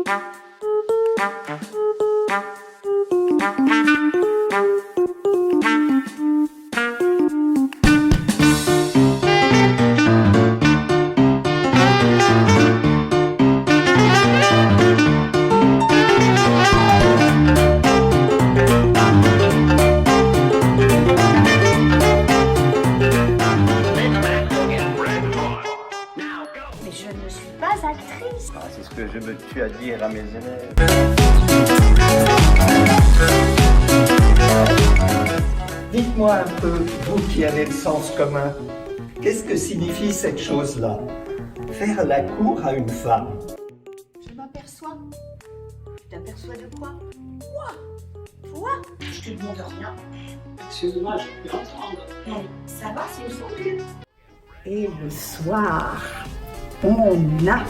Mais je ne suis pas actrice. Ah, c'est ce que je me tue à dire à mes élèves. Dites-moi un peu, vous qui avez le sens commun, qu'est-ce que signifie cette chose-là? Faire la cour à une femme. Je m'aperçois. Tu t'aperçois de quoi? Moi? Toi? Je te demande rien. Excuse-moi, j'ai pu entendre. Ça va, c'est une sourire. Et le soir, on a.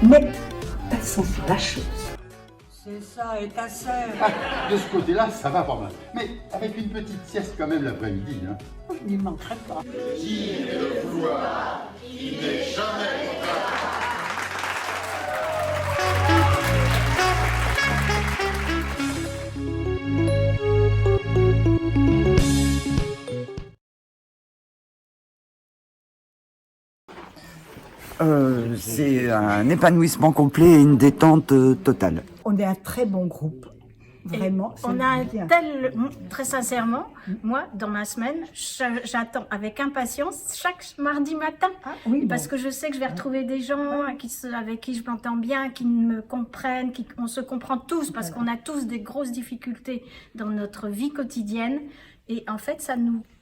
Mais passons sur la chose. C'est ça, et ta sœur? Ah, de ce côté-là, ça va pas mal. Mais avec une petite sieste quand même l'après-midi. Hein. Je n'y manquerai pas. C'est un épanouissement complet et une détente totale. On est un très bon groupe. Vraiment. On a un tel, très sincèrement, moi, dans ma semaine, j'attends avec impatience chaque mardi matin. Ah, oui, Parce que je sais que je vais retrouver des gens avec qui je m'entends bien, qui me comprennent, on se comprend tous, parce qu'on a tous des grosses difficultés dans notre vie quotidienne. Et en fait,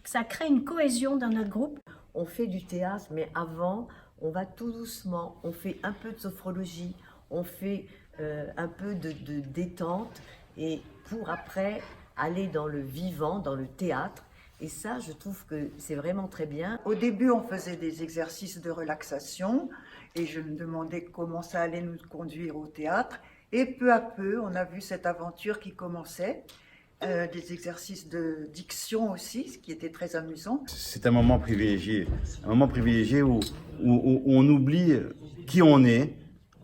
ça crée une cohésion dans notre groupe. On fait du théâtre, mais avant, on va tout doucement, on fait un peu de sophrologie, on fait un peu de détente, et pour après aller dans le vivant, dans le théâtre. Et ça, je trouve que c'est vraiment très bien. Au début, on faisait des exercices de relaxation et je me demandais comment ça allait nous conduire au théâtre. Et peu à peu, on a vu cette aventure qui commençait. Des exercices de diction aussi, ce qui était très amusant. C'est un moment privilégié où on oublie qui on est.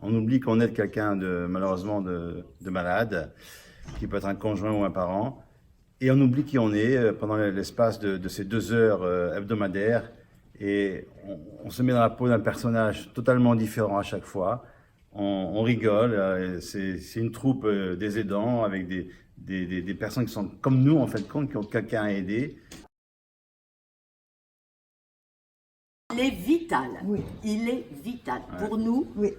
On oublie qu'on est quelqu'un malheureusement de malade, qui peut être un conjoint ou un parent. Et on oublie qui on est pendant l'espace de ces 2 heures hebdomadaires. Et on se met dans la peau d'un personnage totalement différent à chaque fois. On rigole, c'est une troupe des aidants avec des personnes qui sont comme nous en fait, qui ont quelqu'un à aider. Il est vital. Oui. Il est vital. Ouais. Pour nous, Oui.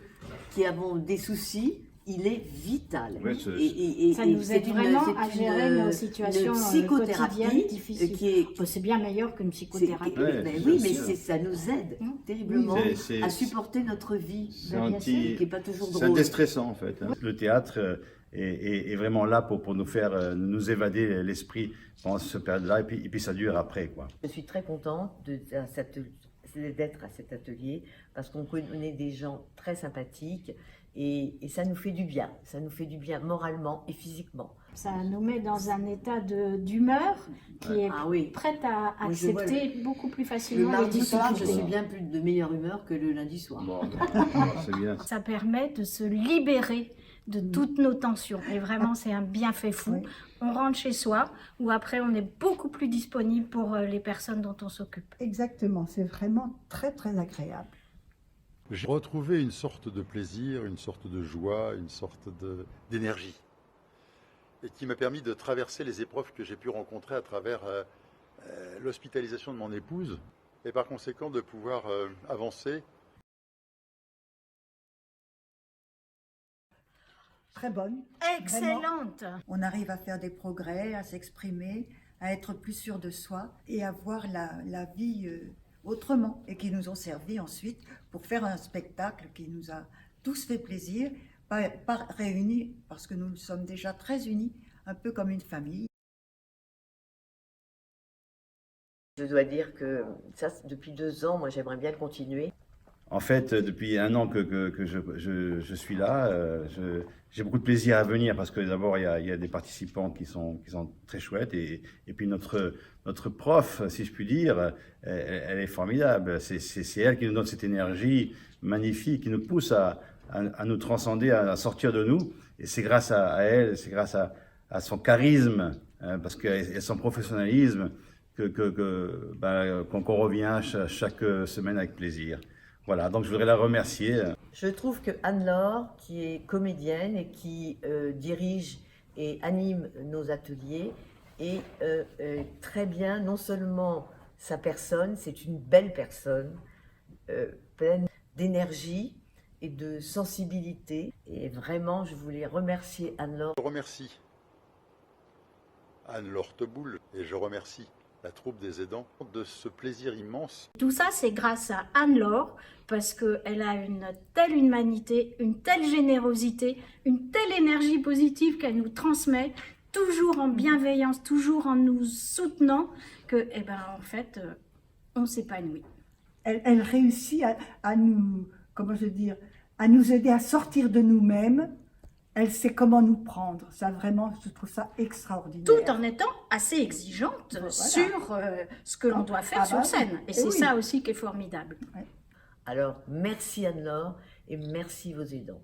qui avons des soucis, il est vital. Oui, Ça nous aide vraiment à gérer nos situations quotidiennes difficiles. C'est bien meilleur qu'une psychothérapie. Oui, mais ça nous aide terriblement C'est à supporter notre vie, qui n'est pas toujours drôle. C'est déstressant en fait. Le théâtre est vraiment là pour nous faire nous évader l'esprit pendant cette période-là et puis ça dure après, quoi. Je suis très contente d'être à cet atelier parce qu'on connaît des gens très sympathiques et ça nous fait du bien. Ça nous fait du bien moralement et physiquement. Ça nous met dans un état d'humeur qui est prête à accepter beaucoup plus Le facilement les mardi soir, je difficultés. suis bien plus de meilleure humeur que le lundi soir. Bon, c'est bien. Ça permet de se libérer de toutes nos tensions. Et vraiment, c'est un bienfait fou. Oui. On rentre chez soi, ou après, on est beaucoup plus disponible pour les personnes dont on s'occupe. Exactement. C'est vraiment très, très agréable. J'ai retrouvé une sorte de plaisir, une sorte de joie, une sorte d'énergie. Et qui m'a permis de traverser les épreuves que j'ai pu rencontrer à travers l'hospitalisation de mon épouse. Et par conséquent de pouvoir avancer. Très bonne. Excellente! On arrive à faire des progrès, à s'exprimer, à être plus sûr de soi et à voir la vie autrement. Et qui nous ont servi ensuite pour faire un spectacle qui nous a tous fait plaisir, pas réunis, parce que nous sommes déjà très unis, un peu comme une famille. Je dois dire que ça, depuis 2 ans, moi j'aimerais bien le continuer. En fait, depuis 1 an que je suis là, j'ai beaucoup de plaisir à venir parce que d'abord, il y a des participants qui sont très chouettes et puis notre prof, si je puis dire, elle est formidable. C'est elle qui nous donne cette énergie magnifique, qui nous pousse à nous transcender, à sortir de nous. Et c'est grâce à elle, c'est grâce à son charisme, parce qu'elle son professionnalisme, qu'on revient chaque semaine avec plaisir. Voilà, donc je voudrais la remercier. Je trouve que Anne-Laure, qui est comédienne et qui dirige et anime nos ateliers, est très bien, non seulement sa personne, c'est une belle personne, pleine d'énergie et de sensibilité. Et vraiment, je voulais remercier Anne-Laure. Je remercie Anne-Laure Teboul et je remercie la troupe des aidants de ce plaisir immense. Tout ça, c'est grâce à Anne-Laure, parce qu'elle a une telle humanité, une telle générosité, une telle énergie positive qu'elle nous transmet, toujours en bienveillance, toujours en nous soutenant, que, eh ben, en fait, on s'épanouit. Elle réussit à nous, comment je veux dire, à nous aider à sortir de nous-mêmes. Elle sait comment nous prendre. Ça, vraiment, je trouve ça extraordinaire. Tout en étant assez exigeante Voilà. sur ce que l'on doit faire sur scène. Et c'est ça aussi qui est formidable. Alors, merci Anne-Laure et merci vos aidants.